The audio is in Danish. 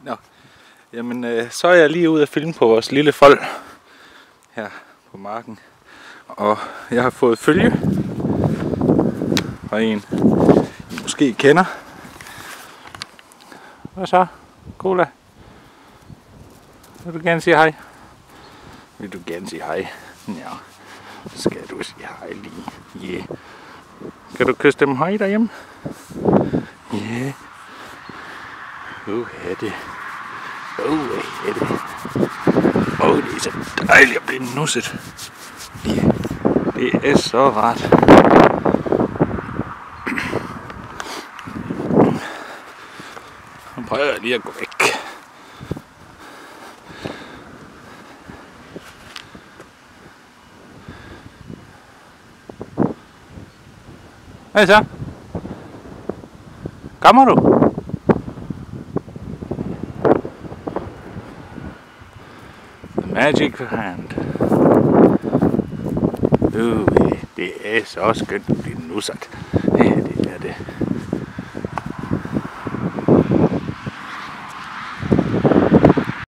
Nå, jamen så er jeg lige ude at filme på vores lille fold her på marken. Og jeg har fået følge fra en, I måske kender. Hvad så, Cola? Vil du gerne sige hej? Vil du gerne sige hej? Ja, skal du sige hej lige? Yeah. Kan du kysse dem hej derhjemme? Yeah. Er det. Er det. Det er så dejligt at blive nusset. Yeah. Det er så rart. Nu prøver jeg lige at gå væk. Hvad så? Kommer du? The magic hand. Det er så skønt at blive nusset. Ja, det er det.